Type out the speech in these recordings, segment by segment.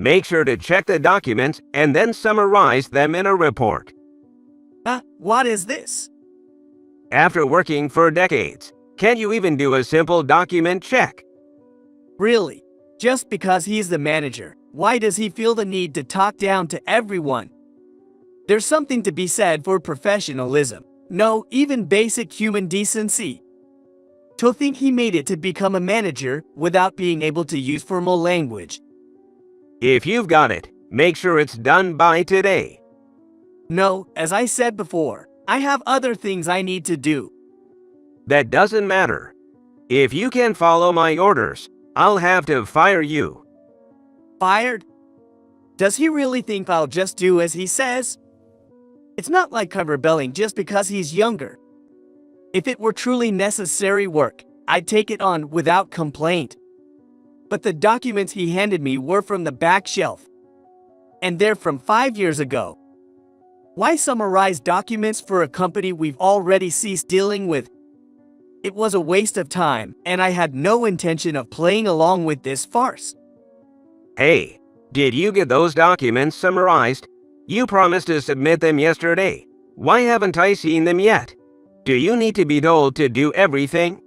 Make sure to check the documents and then summarize them in a report. What is this? After working for decades, can't you even do a simple document check? Really? Just because he's the manager, why does he feel the need to talk down to everyone? There's something to be said for professionalism. No, even basic human decency. To think he made it to become a manager without being able to use formal language. If you've got it, make sure it's done by today. No, as I said before, I have other things I need to do. That doesn't matter. If you can't follow my orders, I'll have to fire you. Fired? Does he really think I'll just do as he says? It's not like I'm rebelling just because he's younger. If it were truly necessary work, I'd take it on without complaint. But the documents he handed me were from the back shelf. And they're from 5 years ago. Why summarize documents for a company we've already ceased dealing with? It was a waste of time, and I had no intention of playing along with this farce. Hey, did you get those documents summarized? You promised to submit them yesterday. Why haven't I seen them yet? Do you need to be told to do everything?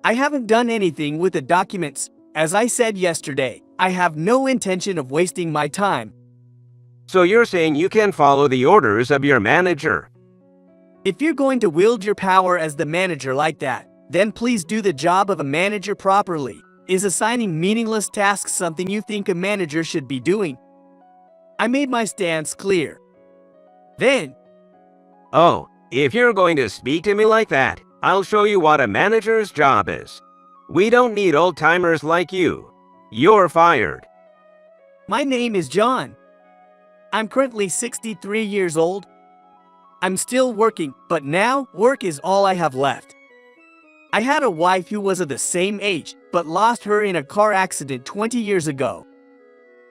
I haven't done anything with the documents. As I said yesterday, I have no intention of wasting my time. So you're saying you can follow the orders of your manager? If you're going to wield your power as the manager like that, then please do the job of a manager properly. Is assigning meaningless tasks something you think a manager should be doing? I made my stance clear. Then, Oh, if you're going to speak to me like that, I'll show you what a manager's job is. We don't need old-timers like you. You're fired. my name is John. I'm currently 63 years old. I'm still working, but now work is all I have left. I had a wife who was of the same age, but lost her in a car accident 20 years ago.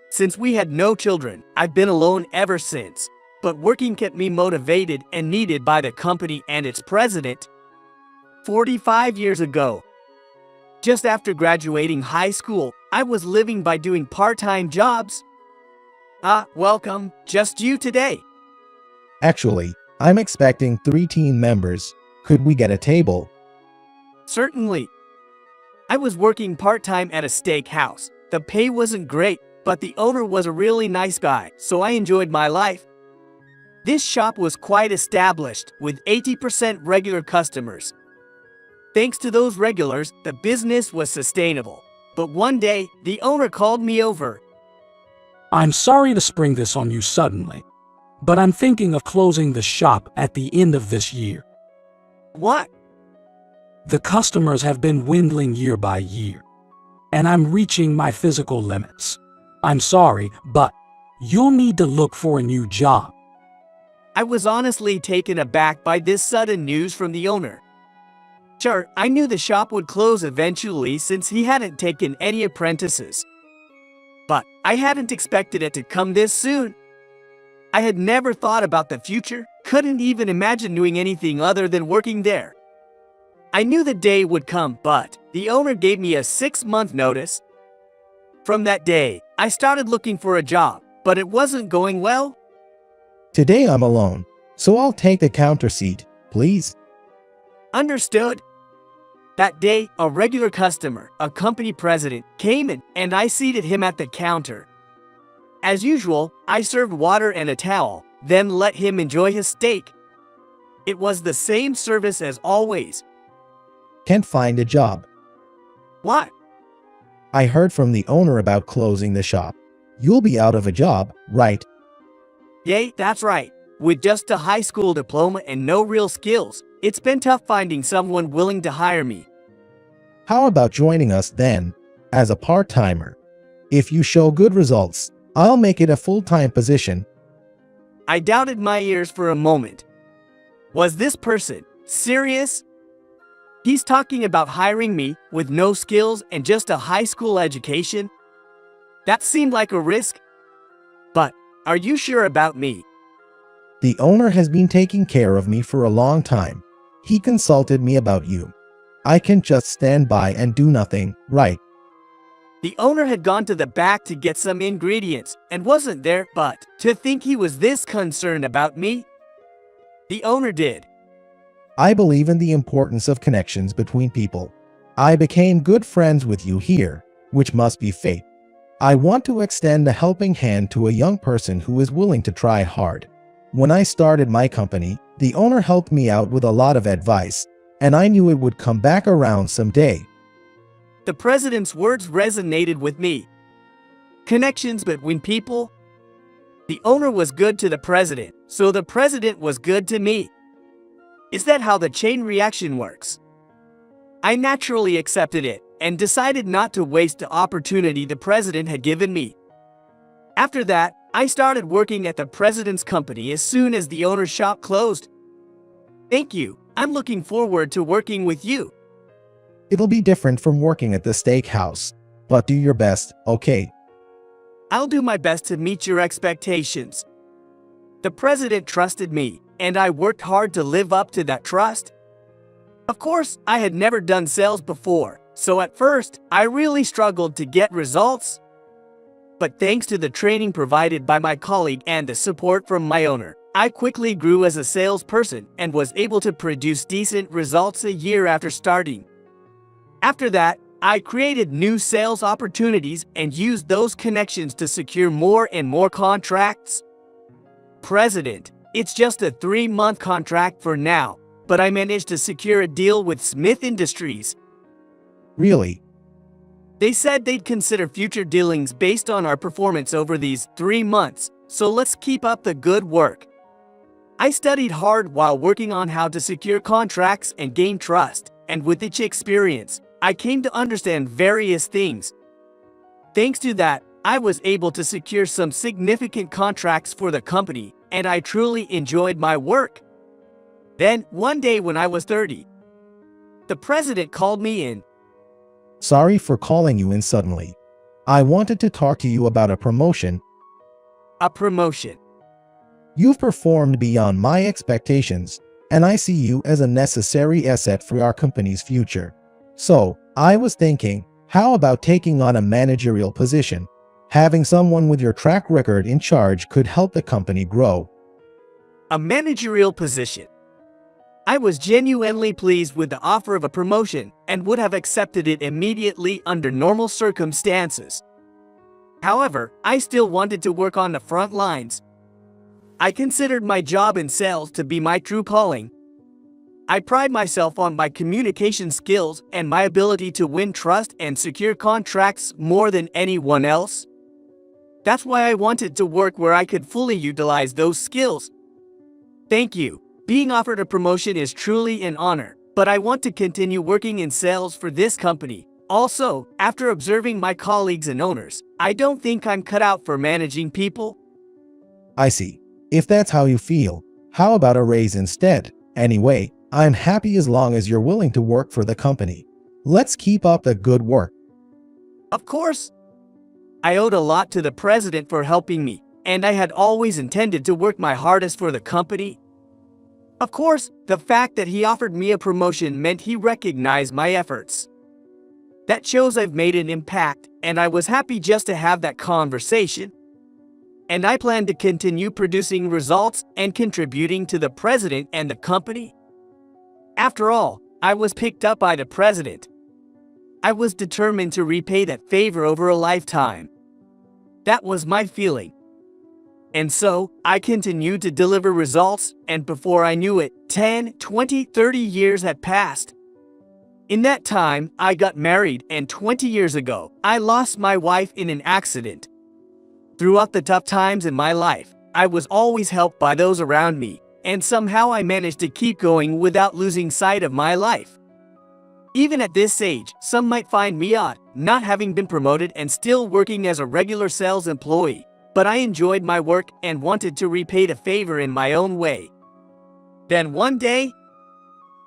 Since we had no children, I've been alone ever since. But working kept me motivated and needed by the company and its president. 45 years ago, just after graduating high school, I was living by doing part-time jobs. Welcome, just you today. Actually, I'm expecting 3 team members. Could we get a table? Certainly. I was working part-time at a steakhouse. The pay wasn't great, but the owner was a really nice guy, so I enjoyed my life. This shop was quite established, with 80% regular customers. Thanks to those regulars, the business was sustainable. But one day, the owner called me over. I'm sorry to spring this on you suddenly, but I'm thinking of closing the shop at the end of this year. What? The customers have been dwindling year by year, and I'm reaching my physical limits. I'm sorry, but you'll need to look for a new job. I was honestly taken aback by this sudden news from the owner. Sure, I knew the shop would close eventually since he hadn't taken any apprentices. But I hadn't expected it to come this soon. I had never thought about the future, couldn't even imagine doing anything other than working there. I knew the day would come, but the owner gave me a 6-month notice. From that day, I started looking for a job, but it wasn't going well. Today I'm alone, so I'll take the counter seat, please. Understood. That day, a regular customer, a company president, came in and I seated him at the counter. As usual, I served water and a towel, then let him enjoy his steak. It was the same service as always. Can't find a job. What? I heard from the owner about closing the shop. You'll be out of a job, right? Yay, that's right. With just a high school diploma and no real skills, it's been tough finding someone willing to hire me. How about joining us then, as a part-timer? If you show good results, I'll make it a full-time position. I doubted my ears for a moment. Was this person serious? He's talking about hiring me with no skills and just a high school education? That seemed like a risk. But are you sure about me? The owner has been taking care of me for a long time. He consulted me about you. I can just stand by and do nothing, right? The owner had gone to the back to get some ingredients and wasn't there, but to think he was this concerned about me, the owner did. I believe in the importance of connections between people. I became good friends with you here, which must be fate. I want to extend a helping hand to a young person who is willing to try hard. When I started my company, the owner helped me out with a lot of advice, and I knew it would come back around someday. The president's words resonated with me. Connections between people. The owner was good to the president, so the president was good to me. Is that how the chain reaction works? I naturally accepted it and decided not to waste the opportunity the president had given me. After that, I started working at the president's company as soon as the owner's shop closed. Thank you. I'm looking forward to working with you. It'll be different from working at the steakhouse, but do your best, okay? I'll do my best to meet your expectations. The president trusted me, and I worked hard to live up to that trust. Of course, I had never done sales before, so at first, I really struggled to get results. But thanks to the training provided by my colleague and the support from my owner, I quickly grew as a salesperson and was able to produce decent results a year after starting. After that, I created new sales opportunities and used those connections to secure more and more contracts. President, it's just a 3-month contract for now, but I managed to secure a deal with Smith Industries. Really? They said they'd consider future dealings based on our performance over these 3 months, so let's keep up the good work. I studied hard while working on how to secure contracts and gain trust, and with each experience, I came to understand various things. Thanks to that, I was able to secure some significant contracts for the company, and I truly enjoyed my work. Then, one day when I was 30, the president called me in. Sorry for calling you in suddenly. I wanted to talk to you about a promotion. A promotion. You've performed beyond my expectations, and I see you as a necessary asset for our company's future. So, I was thinking, how about taking on a managerial position? Having someone with your track record in charge could help the company grow. A managerial position. I was genuinely pleased with the offer of a promotion and would have accepted it immediately under normal circumstances. However, I still wanted to work on the front lines. I considered my job in sales to be my true calling. I pride myself on my communication skills and my ability to win trust and secure contracts more than anyone else. That's why I wanted to work where I could fully utilize those skills. Thank you. Being offered a promotion is truly an honor, but I want to continue working in sales for this company. Also, after observing my colleagues and owners, I don't think I'm cut out for managing people. I see. If that's how you feel, how about a raise instead? Anyway, I'm happy as long as you're willing to work for the company. Let's keep up the good work. Of course. I owed a lot to the president for helping me, and I had always intended to work my hardest for the company. Of course, the fact that he offered me a promotion meant he recognized my efforts. That shows I've made an impact, and I was happy just to have that conversation. And I plan to continue producing results and contributing to the president and the company. After all, I was picked up by the president. I was determined to repay that favor over a lifetime. That was my feeling. And so, I continued to deliver results, and before I knew it, 10, 20, 30 years had passed. In that time, I got married, and 20 years ago, I lost my wife in an accident. Throughout the tough times in my life, I was always helped by those around me, and somehow I managed to keep going without losing sight of my life. Even at this age, some might find me odd, not having been promoted and still working as a regular sales employee. But I enjoyed my work and wanted to repay the favor in my own way. Then one day,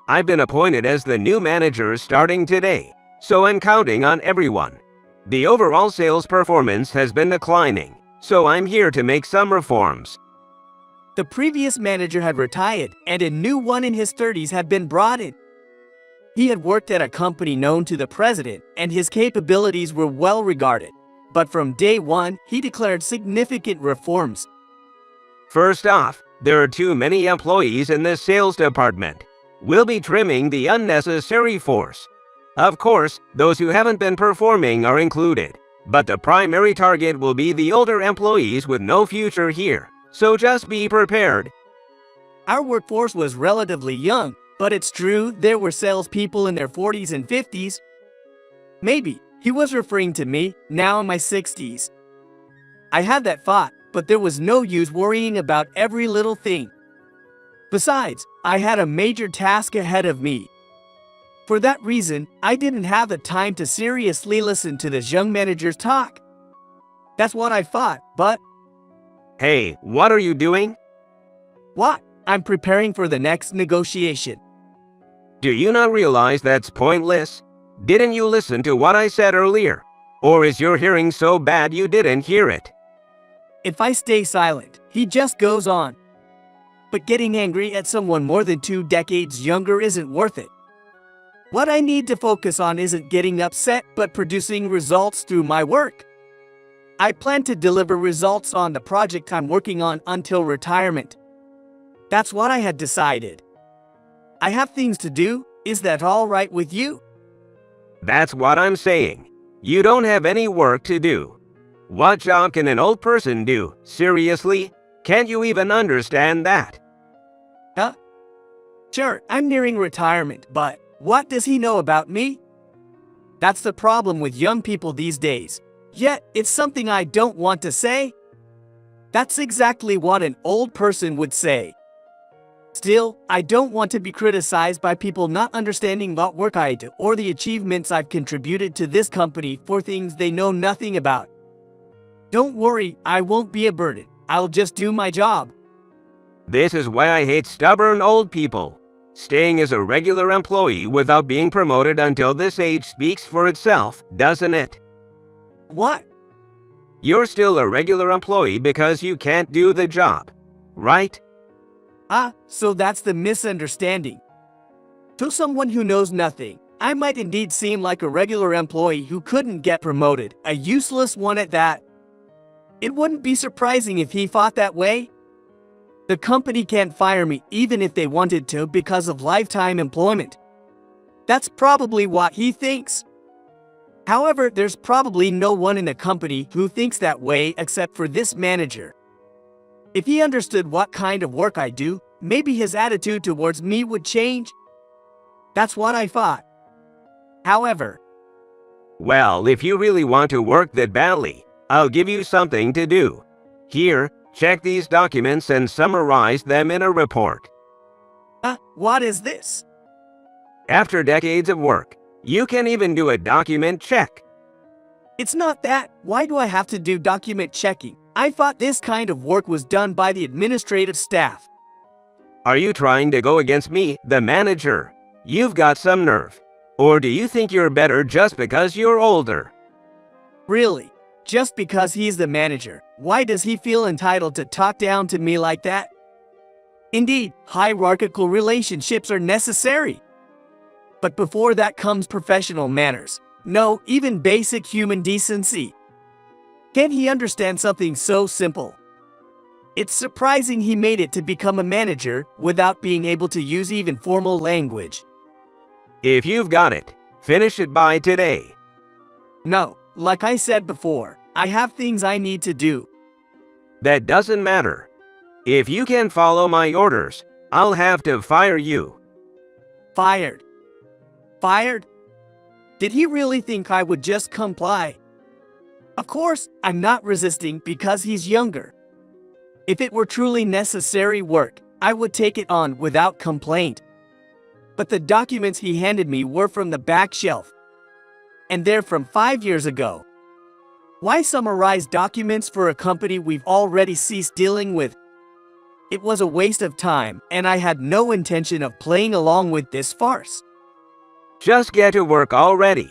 I've been appointed as the new manager starting today, so I'm counting on everyone. The overall sales performance has been declining, so I'm here to make some reforms. the previous manager had retired and a new one in his 30s had been brought in. He had worked at a company known to the president, and his capabilities were well regarded. But from day one, he declared significant reforms. First off, there are too many employees in the sales department. We'll be trimming the unnecessary force. Of course, those who haven't been performing are included, but the primary target will be the older employees with no future here, so just be prepared. Our workforce was relatively young, but it's true there were salespeople in their 40s and 50s. Maybe he was referring to me, now in my 60s. I had that thought, but there was no use worrying about every little thing. Besides, I had a major task ahead of me. For that reason, I didn't have the time to seriously listen to this young manager's talk. That's what I thought, but… Hey, what are you doing? What? I'm preparing for the next negotiation. Do you not realize that's pointless? Didn't you listen to what I said earlier? Or is your hearing so bad you didn't hear it? If I stay silent, he just goes on. But getting angry at someone more than 2 decades younger isn't worth it. What I need to focus on isn't getting upset, but producing results through my work. I plan to deliver results on the project I'm working on until retirement. That's what I had decided. I have things to do. Is that all right with you? That's what I'm saying. You don't have any work to do. What job can an old person do? Seriously? Can't you even understand that? Huh? Sure, I'm nearing retirement, but what does he know about me? That's the problem with young people these days. Yet, it's something I don't want to say. That's exactly what an old person would say. Still, I don't want to be criticized by people not understanding what work I do or the achievements I've contributed to this company for things they know nothing about. Don't worry, I won't be a burden. I'll just do my job. This is why I hate stubborn old people. Staying as a regular employee without being promoted until this age speaks for itself, doesn't it? What? You're still a regular employee because you can't do the job, right? So that's the misunderstanding. To someone who knows nothing, I might indeed seem like a regular employee who couldn't get promoted, a useless one at that. It wouldn't be surprising if he thought that way. The company can't fire me even if they wanted to because of lifetime employment. That's probably what he thinks. However, there's probably no one in the company who thinks that way except for this manager. If he understood what kind of work I do, maybe his attitude towards me would change. That's what I thought. However… Well, if you really want to work that badly, I'll give you something to do. Here, check these documents and summarize them in a report. What is this? After decades of work, you can even do a document check. It's not that. Why do I have to do document checking? I thought this kind of work was done by the administrative staff. Are you trying to go against me, the manager? You've got some nerve. Or do you think you're better just because you're older? Really? Just because he's the manager, why does he feel entitled to talk down to me like that? Indeed, hierarchical relationships are necessary. But before that comes professional manners. No, even basic human decency. Can't he understand something so simple? It's surprising he made it to become a manager without being able to use even formal language. If you've got it, finish it by today. No, like I said before, I have things I need to do. That doesn't matter. If you can't follow my orders, I'll have to fire you. Fired. Fired? Did he really think I would just comply? Of course, I'm not resisting because he's younger. If it were truly necessary work, I would take it on without complaint. But the documents he handed me were from the back shelf. And they're from 5 years ago. Why summarize documents for a company we've already ceased dealing with? It was a waste of time, and I had no intention of playing along with this farce. Just get to work already.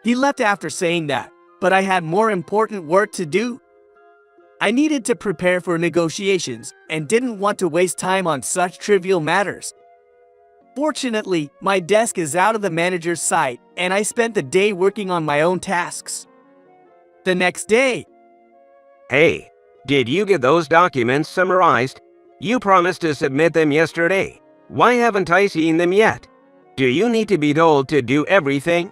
He left after saying that, but I had more important work to do. I needed to prepare for negotiations and didn't want to waste time on such trivial matters. Fortunately, my desk is out of the manager's sight, and I spent the day working on my own tasks. The next day, Hey, did you get those documents summarized? You promised to submit them yesterday. Why haven't I seen them yet? Do you need to be told to do everything?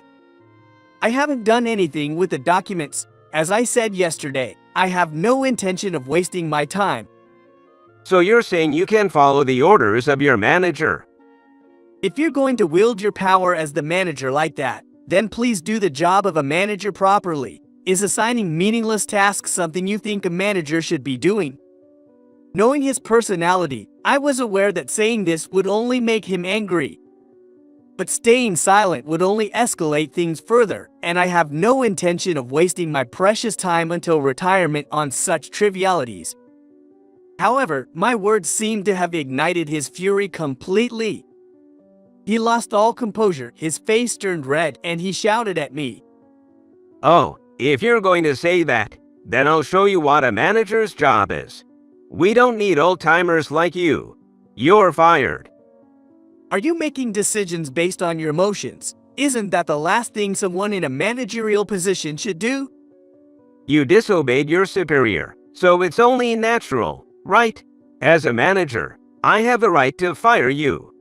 I haven't done anything with the documents. As I said yesterday, I have no intention of wasting my time. So you're saying you can follow the orders of your manager? If you're going to wield your power as the manager like that, then please do the job of a manager properly. Is assigning meaningless tasks something you think a manager should be doing? Knowing his personality, I was aware that saying this would only make him angry. But staying silent would only escalate things further, and I have no intention of wasting my precious time until retirement on such trivialities. However, my words seemed to have ignited his fury completely. He lost all composure, his face turned red, and he shouted at me. Oh, if you're going to say that, then I'll show you what a manager's job is. We don't need old-timers like you. You're fired. Are you making decisions based on your emotions? Isn't that the last thing someone in a managerial position should do? You disobeyed your superior, so it's only natural, right? As a manager, I have the right to fire you.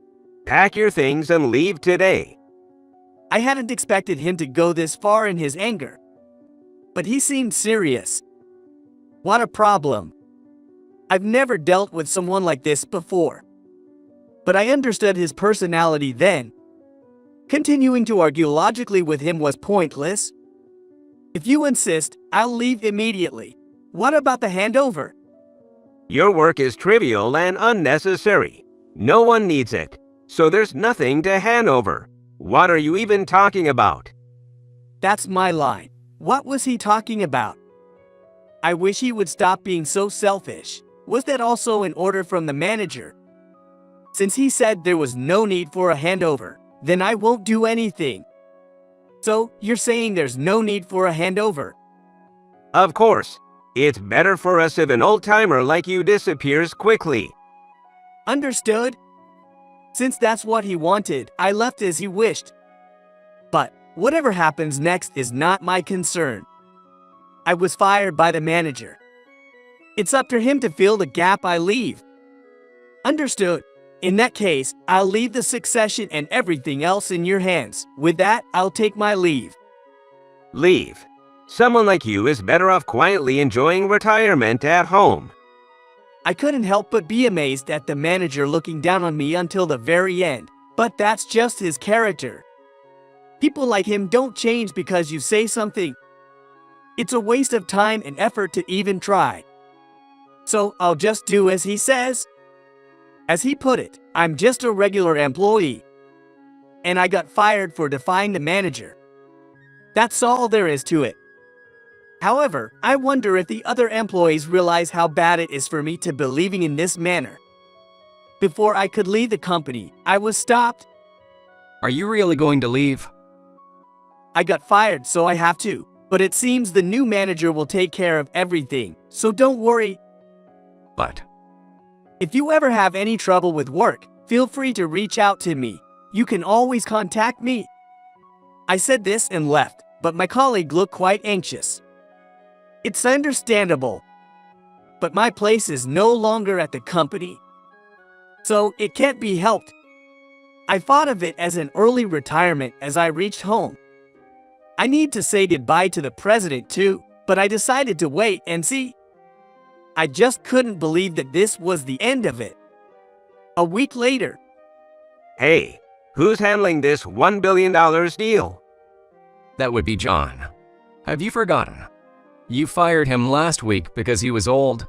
Pack your things and leave today. I hadn't expected him to go this far in his anger. But he seemed serious. What a problem. I've never dealt with someone like this before. But I understood his personality then. Continuing to argue logically with him was pointless. If you insist, I'll leave immediately. What about the handover? Your work is trivial and unnecessary. No one needs it, so there's nothing to hand over. What are you even talking about? That's my line. What was he talking about? I wish he would stop being so selfish. Was that also an order from the manager? Since he said there was no need for a handover, then I won't do anything. So, you're saying there's no need for a handover? Of course. It's better for us if an old-timer like you disappears quickly. Understood? Since that's what he wanted, I left as he wished. But whatever happens next is not my concern. I was fired by the manager. It's up to him to fill the gap I leave. Understood. In that case, I'll leave the succession and everything else in your hands. With that, I'll take my leave. Leave. Someone like you is better off quietly enjoying retirement at home. I couldn't help but be amazed at the manager looking down on me until the very end, but that's just his character. People like him don't change because you say something. It's a waste of time and effort to even try. So I'll just do as he says. As he put it, I'm just a regular employee. And I got fired for defying the manager. That's all there is to it. However, I wonder if the other employees realize how bad it is for me to be leaving in this manner. Before I could leave the company, I was stopped. Are you really going to leave? I got fired, so I have to. But it seems the new manager will take care of everything, so don't worry. But If you ever have any trouble with work, feel free to reach out to me. You can always contact me. I said this and left, but my colleague looked quite anxious. It's understandable. But my place is no longer at the company. So it can't be helped. I thought of it as an early retirement as I reached home. I need to say goodbye to the president too, but I decided to wait and see. I just couldn't believe that this was the end of it. A week later, Hey, who's handling this $1 billion deal? that would be John. Have you forgotten? You fired him last week because he was old.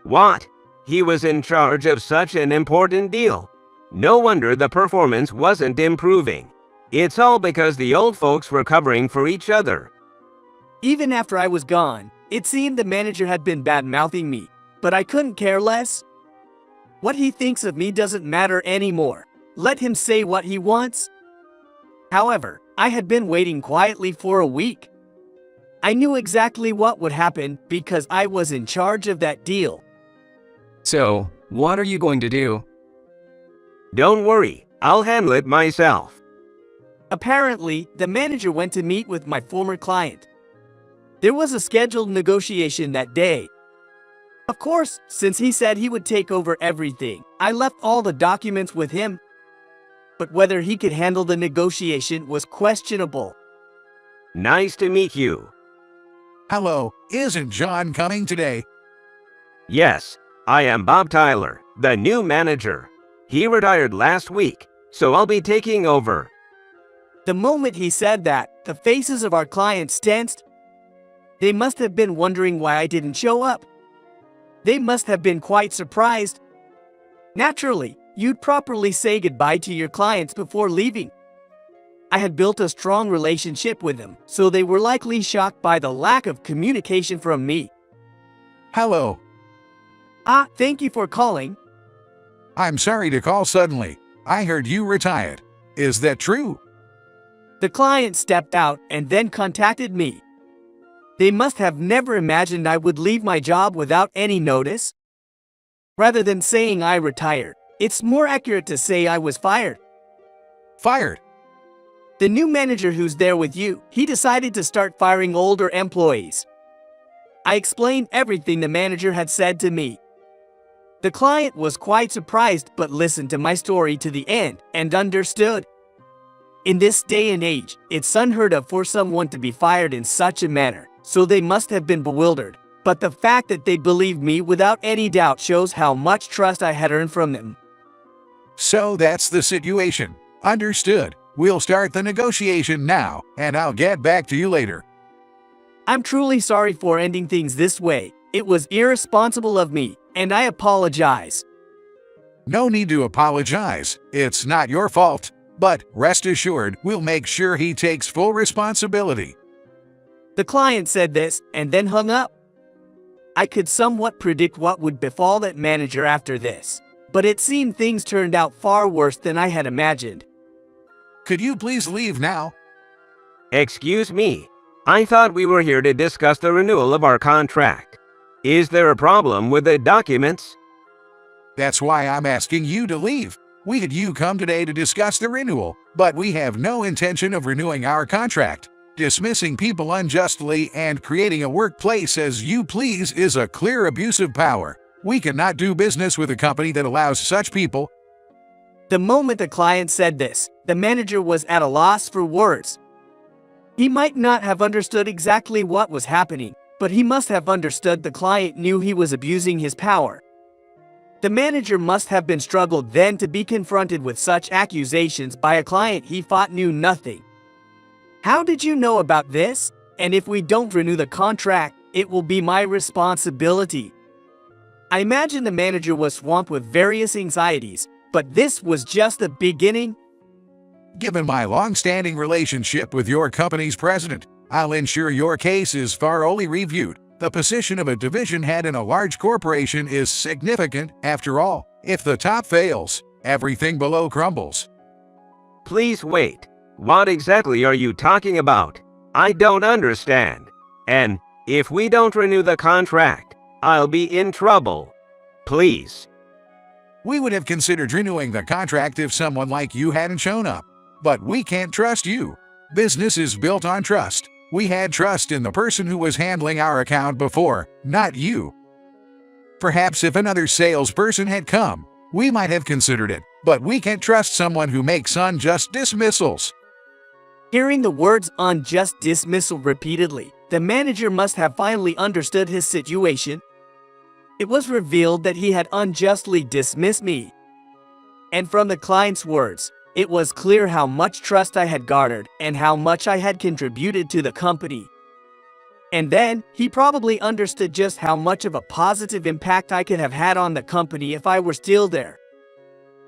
What? He was in charge of such an important deal. No wonder the performance wasn't improving. It's all because the old folks were covering for each other. even after I was gone, it seemed the manager had been bad-mouthing me, but I couldn't care less. What he thinks of me doesn't matter anymore. Let him say what he wants. However, I had been waiting quietly for a week. I knew exactly what would happen because I was in charge of that deal. So, what are you going to do? Don't worry, I'll handle it myself. Apparently, the manager went to meet with my former client. There was a scheduled negotiation that day. Of course, since he said he would take over everything, I left all the documents with him. But whether he could handle the negotiation was questionable. Nice to meet you. Hello, isn't John coming today? Yes, I am Bob Tyler, the new manager. He retired last week, so I'll be taking over. The moment he said that, the faces of our clients tensed. They must have been wondering why I didn't show up. They must have been quite surprised. Naturally, you'd properly say goodbye to your clients before leaving. I had built a strong relationship with them, so they were likely shocked by the lack of communication from me. Hello. Thank you for calling. I'm sorry to call suddenly. I heard you retired. Is that true? The client stepped out and then contacted me. They must have never imagined I would leave my job without any notice. Rather than saying I retired, it's more accurate to say I was fired. Fired? The new manager who's there with you, he decided to start firing older employees. I explained everything the manager had said to me. The client was quite surprised but listened to my story to the end and understood. In this day and age, it's unheard of for someone to be fired in such a manner, so they must have been bewildered. But the fact that they believed me without any doubt shows how much trust I had earned from them. So that's the situation. Understood. We'll start the negotiation now, and I'll get back to you later. I'm truly sorry for ending things this way. It was irresponsible of me, and I apologize. No need to apologize. It's not your fault. But rest assured, we'll make sure he takes full responsibility. The client said this and then hung up. I could somewhat predict what would befall that manager after this, but it seemed things turned out far worse than I had imagined. Could you please leave now? Excuse me. I thought we were here to discuss the renewal of our contract. Is there a problem with the documents? That's why I'm asking you to leave. We had you come today to discuss the renewal, but we have no intention of renewing our contract. Dismissing people unjustly and creating a workplace as you please is a clear abuse of power. We cannot do business with a company that allows such people. The moment the client said this, the manager was at a loss for words. He might not have understood exactly what was happening, but he must have understood the client knew he was abusing his power. The manager must have been struggled then to be confronted with such accusations by a client he thought knew nothing. How did you know about this? And if we don't renew the contract, it will be my responsibility. I imagine the manager was swamped with various anxieties, but this was just the beginning. Given my long-standing relationship with your company's president, I'll ensure your case is thoroughly reviewed. The position of a division head in a large corporation is significant. After all, if the top fails, everything below crumbles. Please wait. What exactly are you talking about? I don't understand. And if we don't renew the contract, I'll be in trouble. Please. We would have considered renewing the contract if someone like you hadn't shown up. But we can't trust you. Business is built on trust. We had trust in the person who was handling our account before, not you. Perhaps if another salesperson had come, we might have considered it, but we can't trust someone who makes unjust dismissals. Hearing the words unjust dismissal repeatedly, the manager must have finally understood his situation. It was revealed that he had unjustly dismissed me. And from the client's words, it was clear how much trust I had garnered and how much I had contributed to the company. And then, he probably understood just how much of a positive impact I could have had on the company if I were still there.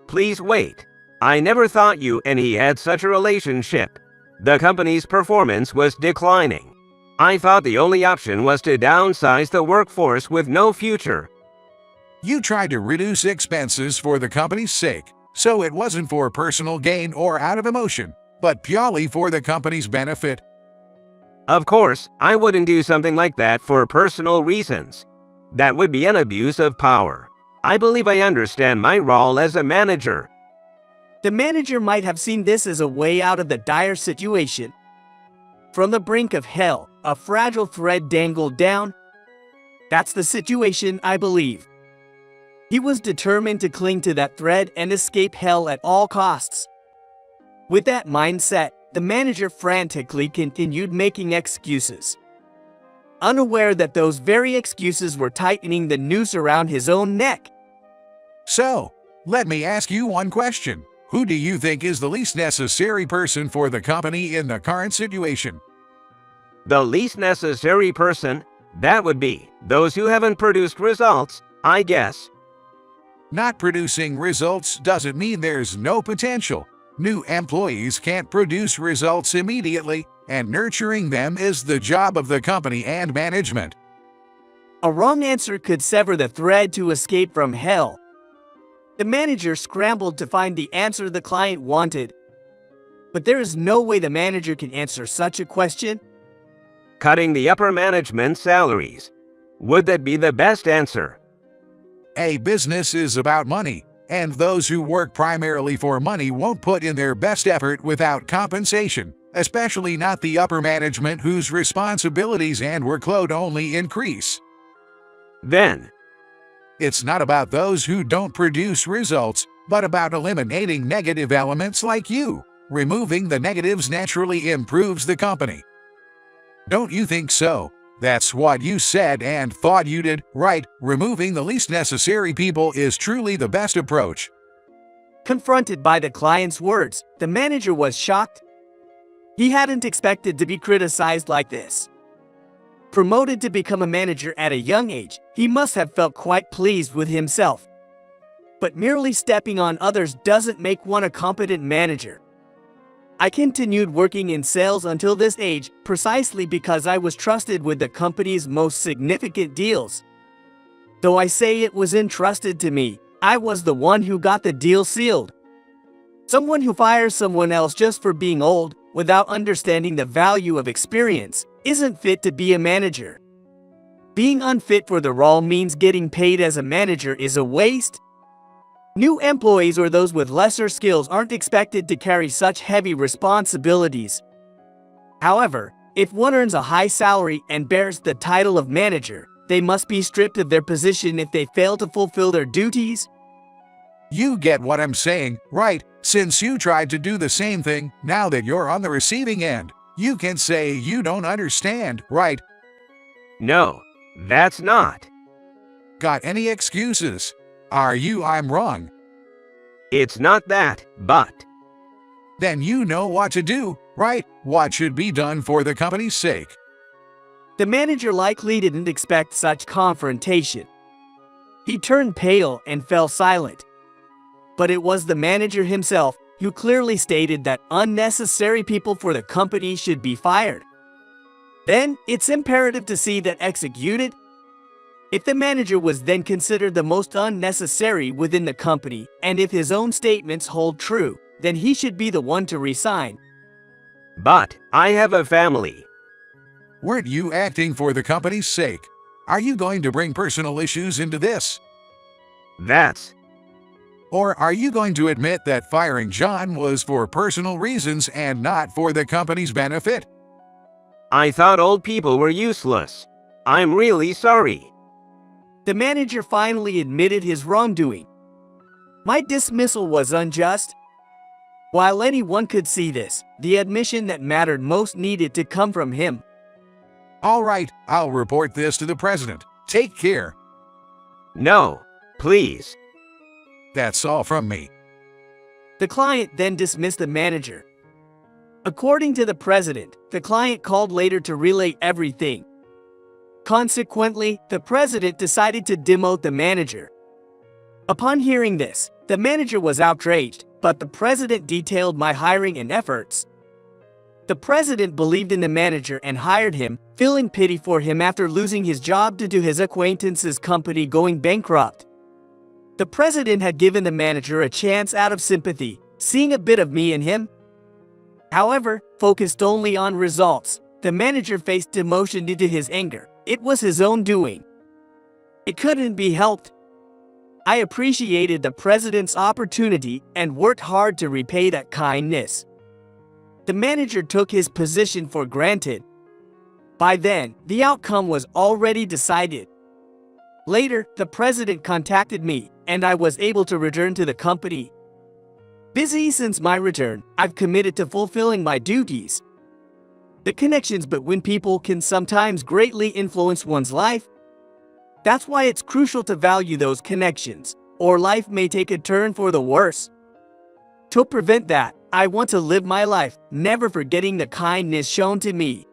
Please wait. I never thought you and he had such a relationship. The company's performance was declining. I thought the only option was to downsize the workforce with no future. You tried to reduce expenses for the company's sake. So it wasn't for personal gain or out of emotion, but purely for the company's benefit. Of course, I wouldn't do something like that for personal reasons. That would be an abuse of power. I believe I understand my role as a manager. The manager might have seen this as a way out of the dire situation. From the brink of hell, a fragile thread dangled down. That's the situation, I believe. He was determined to cling to that thread and escape hell at all costs. With that mindset, the manager frantically continued making excuses, unaware that those very excuses were tightening the noose around his own neck. So, let me ask you one question. Who do you think is the least necessary person for the company in the current situation? The least necessary person? That would be those who haven't produced results, I guess. Not producing results doesn't mean there's no potential. New employees can't produce results immediately, and nurturing them is the job of the company and management. A wrong answer could sever the thread to escape from hell. The manager scrambled to find the answer the client wanted. But there is no way the manager can answer such a question. Cutting the upper management's salaries. Would that be the best answer? A business is about money, and those who work primarily for money won't put in their best effort without compensation, especially not the upper management whose responsibilities and workload only increase. Then, it's not about those who don't produce results, but about eliminating negative elements like you. Removing the negatives naturally improves the company. Don't you think so? That's what you said and thought you did, right? Removing the least necessary people is truly the best approach. Confronted by the client's words, the manager was shocked. He hadn't expected to be criticized like this. Promoted to become a manager at a young age, he must have felt quite pleased with himself. But merely stepping on others doesn't make one a competent manager. I continued working in sales until this age precisely because I was trusted with the company's most significant deals. Though I say it was entrusted to me, I was the one who got the deal sealed. Someone who fires someone else just for being old, without understanding the value of experience, isn't fit to be a manager. Being unfit for the role means getting paid as a manager is a waste. New employees or those with lesser skills aren't expected to carry such heavy responsibilities. However, if one earns a high salary and bears the title of manager, they must be stripped of their position if they fail to fulfill their duties. You get what I'm saying, right? Since you tried to do the same thing, now that you're on the receiving end, you can say you don't understand, right? no, that's not. Got any excuses? I'm wrong. It's not that, but Then you know what to do, right? What should be done for the company's sake. The manager likely didn't expect such confrontation. He turned pale and fell silent. But it was the manager himself who clearly stated that unnecessary people for the company should be fired. Then, it's imperative to see that executed. If the manager was then considered the most unnecessary within the company, and if his own statements hold true, then he should be the one to resign. but I have a family. Weren't you acting for the company's sake? Are you going to bring personal issues into this? That's Or are you going to admit that firing John was for personal reasons and not for the company's benefit? I thought old people were useless. I'm really sorry. The manager finally admitted his wrongdoing. My dismissal was unjust. While anyone could see this, the admission that mattered most needed to come from him. All right, I'll report this to the president. Take care. No, please. That's all from me. The client then dismissed the manager. According to the president, the client called later to relay everything. Consequently, the president decided to demote the manager. Upon hearing this, the manager was outraged, but the president detailed my hiring and efforts. The president believed in the manager and hired him, feeling pity for him after losing his job due to his acquaintance's company going bankrupt. The president had given the manager a chance out of sympathy, seeing a bit of me in him. However, focused only on results, the manager faced demotion due to his anger. It was his own doing. It couldn't be helped. I appreciated the president's opportunity and worked hard to repay that kindness. The manager took his position for granted. By then, the outcome was already decided. Later, the president contacted me, and I was able to return to the company. Busy since my return, I've committed to fulfilling my duties. The connections between people can sometimes greatly influence one's life. That's why it's crucial to value those connections, or life may take a turn for the worse. To prevent that, I want to live my life never forgetting the kindness shown to me.